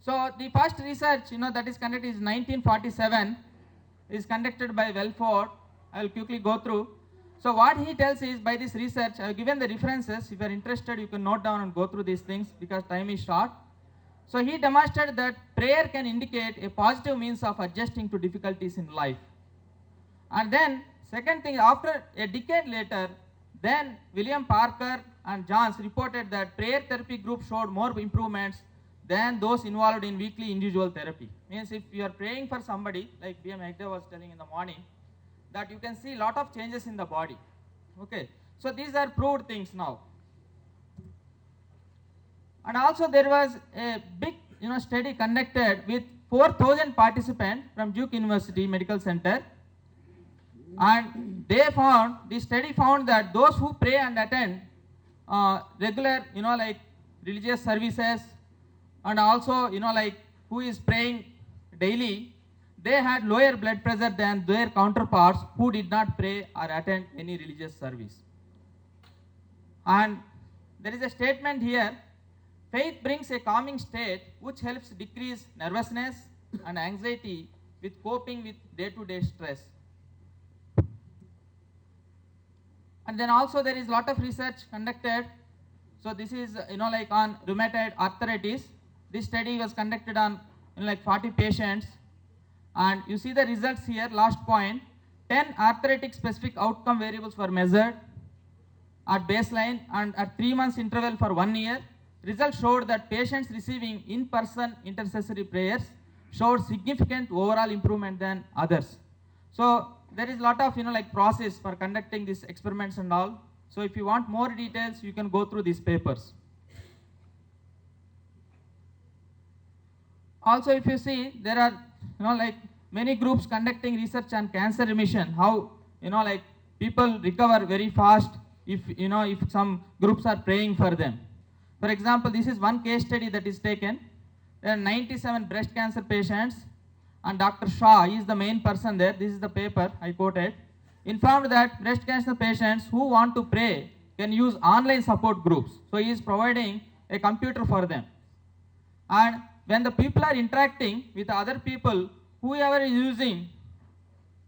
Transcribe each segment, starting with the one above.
So the first research, that is conducted is 1947, is conducted by Welford. I will quickly go through. So what he tells is, by this research, I have given the references. If you are interested, you can note down and go through these things because time is short. So he demonstrated that prayer can indicate a positive means of adjusting to difficulties in life. And then second thing, after a decade later, then William Parker and Johns reported that prayer therapy group showed more improvements than those involved in weekly individual therapy. Means if you are praying for somebody, like B.M. Hegde was telling in the morning, that you can see lot of changes in the body. Okay, so these are proved things now. And also there was a big study conducted with 4,000 participants from Duke University Medical Center, and the study found that those who pray and attend regular like religious services, and also like who is praying daily, they had lower blood pressure than their counterparts who did not pray or attend any religious service. And there is a statement here, faith brings a calming state which helps decrease nervousness and anxiety with coping with day-to-day stress. And then also there is lot of research conducted. So this is like on rheumatoid arthritis. This study was conducted on like 40 patients, and you see the results here. Last point, 10 arthritic specific outcome variables were measured at baseline and at 3 months interval for 1 year. Results showed that patients receiving in-person intercessory prayers showed significant overall improvement than others. So there is a lot of like process for conducting these experiments and all. So if you want more details, you can go through these papers. Also, if you see, there are like many groups conducting research on cancer remission, how like people recover very fast if if some groups are praying for them. For example, this is one case study that is taken. There are 97 breast cancer patients, and Dr. Shah is the main person there. This is the paper I quoted. Informed that breast cancer patients who want to pray can use online support groups. So he is providing a computer for them. And when the people are interacting with other people, whoever is using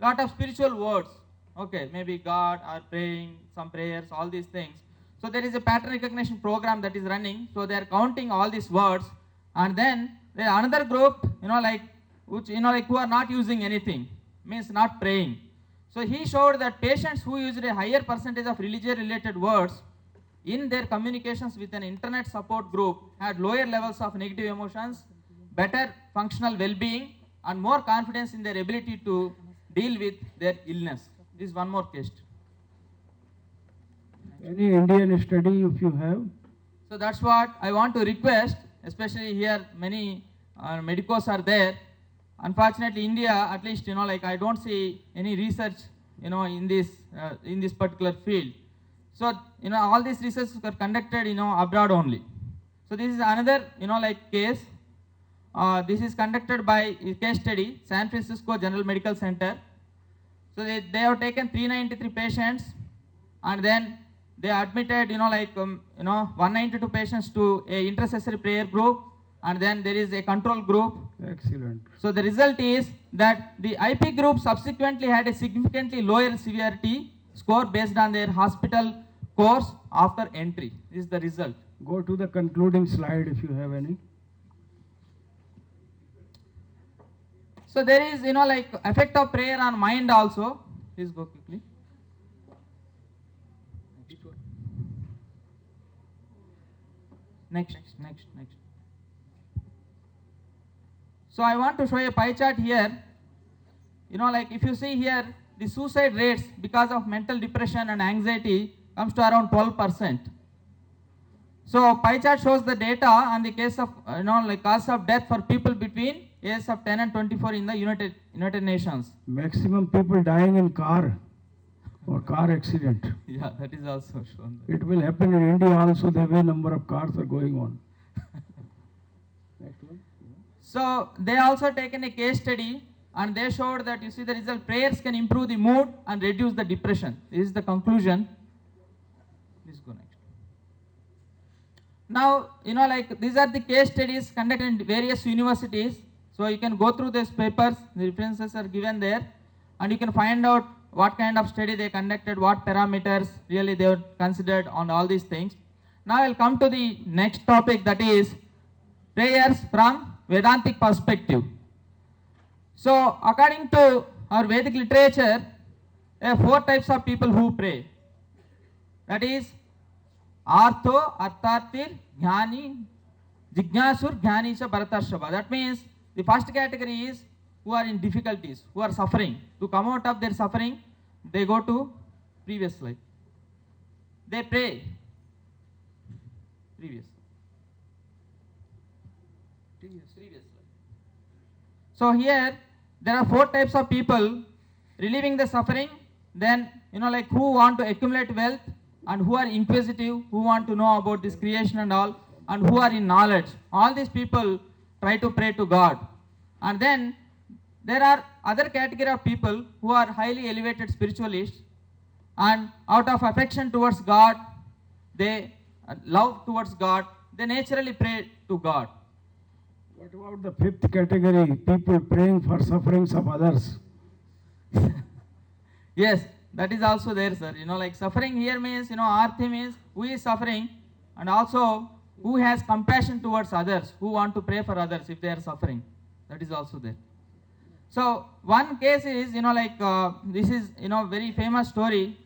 lot of spiritual words, okay, maybe God or praying some prayers, all these things. So there is a pattern recognition program that is running. So they are counting all these words, and then there is another group, like which like who are not using anything, means not praying. So he showed that patients who used a higher percentage of religion-related words in their communications with an internet support group had lower levels of negative emotions, better functional well-being, and more confidence in their ability to deal with their illness. This is one more case. Any Indian study if you have? So that's what I want to request, especially here many medicos are there. Unfortunately, India, at least like I don't see any research in this particular field. So all these researches are conducted abroad only. So this is another like case. This is conducted by a case study, San Francisco General Medical Center. So they have taken 393 patients, and then they admitted 192 patients to a intercessory prayer group, and then there is a control group. Excellent. So the result is that the IP group subsequently had a significantly lower severity score based on their hospital course after entry. This is the result. Go to the concluding slide if you have any. So there is like effect of prayer on mind also. Please go quickly. Next. So I want to show a pie chart here. Like if you see here, the suicide rates because of mental depression and anxiety comes to around 12%. So pie chart shows the data on the case of like cause of death for people between ages of 10 and 24 in the United Nations. Maximum people dying in car or car accident. Yeah, that is also shown. It will happen in India also. The way number of cars are going on. Next one. So they also taken a case study, and they showed that you see the result, prayers can improve the mood and reduce the depression. This is the conclusion. Please go next. Now, like these are the case studies conducted in various universities. So you can go through these papers, the references are given there, and you can find out what kind of study they conducted, what parameters really they were considered on all these things. Now I'll come to the next topic, that is prayers from Vedantic perspective. So according to our Vedic literature, there are 4 types of people who pray. That is Artho, Arthartir, Jnani, Jignasur, Jnani cha Bharatarshava. That means the first category is who are in difficulties, who are suffering. To come out of their suffering, they go to previous life. They pray. Previous life. So here there are 4 types of people: relieving the suffering, then like who want to accumulate wealth, and who are inquisitive, who want to know about this creation and all, and who are in knowledge. All these people try to pray to God. And then there are other category of people who are highly elevated spiritualists, and out of affection towards God, they love towards God, they naturally pray to God. What about the 5th category, people praying for sufferings of others? Yes, that is also there, sir. Like suffering here means, arthi means who is suffering, and also who has compassion towards others, who want to pray for others if they are suffering. That is also there. So one case is, this is, very famous story,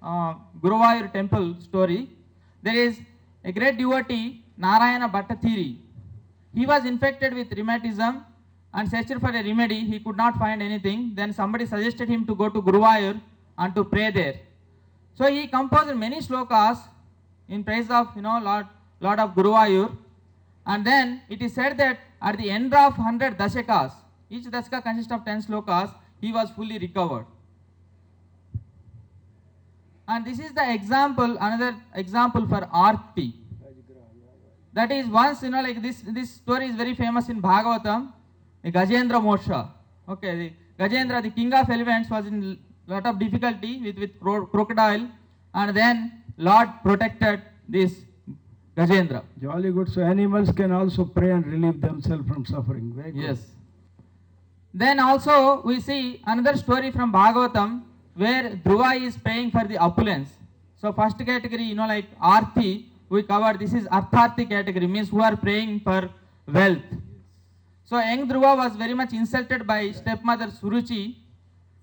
Guruvayur temple story. There is a great devotee, Narayana Bhattathiri. He was infected with rheumatism and searched for a remedy. He could not find anything. Then somebody suggested him to go to Guruvayur and to pray there. So he composed many slokas in praise of Lord of Guruvayur. And then it is said that at the end of 100 dashakas, each dashaka consists of 10 slokas, he was fully recovered. And this is the example, another example for arti. That is once, like this story is very famous in Bhagavatam, the Gajendra Moksha. Okay, the Gajendra, the king of elephants, was in lot of difficulty with crocodile, and then Lord protected this Gajendra. Jolly good. So animals can also pray and relieve themselves from suffering. Very good. Yes. Then also we see another story from Bhagavatam where Dhruva is praying for the opulence. So first category, like Arthi, we covered. This is Artharthi category, means who are praying for wealth. So young Dhruva was very much insulted by stepmother Suruchi,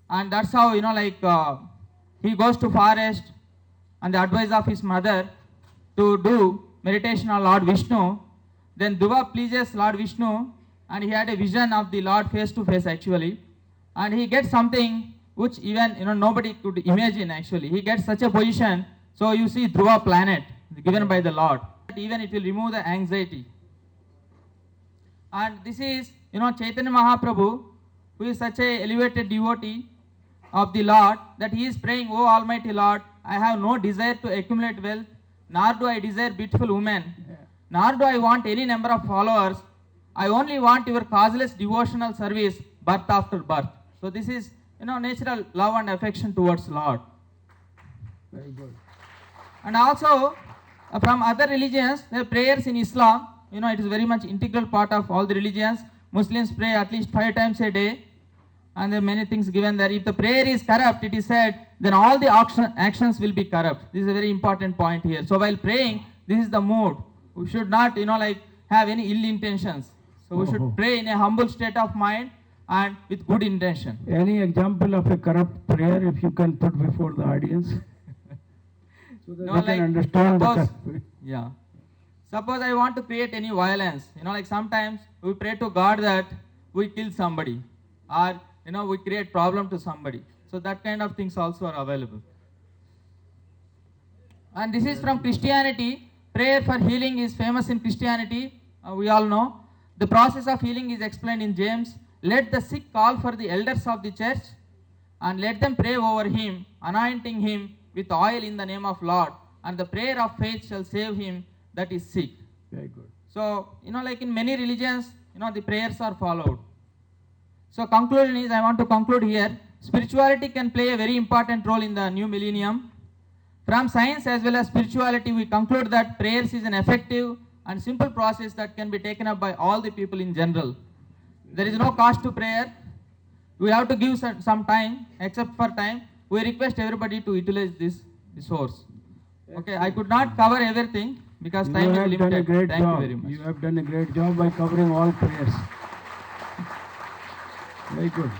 and that's how he goes to forest on the advice of his mother to do meditation on Lord Vishnu. Then Dhruva pleases Lord Vishnu, and he had a vision of the Lord face to face actually, and he gets something which even nobody could imagine actually. He gets such a position. So you see Dhruva planet given by the Lord. Even it will remove the anxiety. And this is Chaitanya Mahaprabhu, who is such a elevated devotee of the Lord, that he is praying, "O Almighty Lord, I have no desire to accumulate wealth, nor do I desire beautiful women, nor do I want any number of followers. I only want your causeless devotional service, birth after birth." So this is natural love and affection towards Lord. Very good. And also from other religions, the prayers in Islam, it is very much integral part of all the religions. Muslims pray at least 5 times a day, and there are many things given there. If the prayer is corrupt, it is said, then all the actions will be corrupt. This is a very important point here. So while praying, this is the mood. We should not have any ill intentions. So we should pray in a humble state of mind and with good intention. Any example of a corrupt prayer if you can put before the audience? So that they can understand suppose, the yeah. Suppose I want to create any violence. Like sometimes we pray to God that we kill somebody, or we create problem to somebody. So that kind of things also are available. And this is from Christianity. Prayer for healing is famous in Christianity. We all know. The process of healing is explained in James. Let the sick call for the elders of the church, and let them pray over him, anointing him with oil in the name of Lord, and the prayer of faith shall save him that is sick. Very good. So, like in many religions, the prayers are followed. So conclusion is, I want to conclude here, spirituality can play a very important role in the new millennium. From science as well as spirituality, we conclude that prayers is an effective and simple process that can be taken up by all the people in general. There is no cost to prayer. We have to give some time, except for time. We request everybody to utilize this resource. Okay, I could not cover everything because You time is have done a limited. great Thank you job. very much. You have done a great job by covering all prayers. Very good.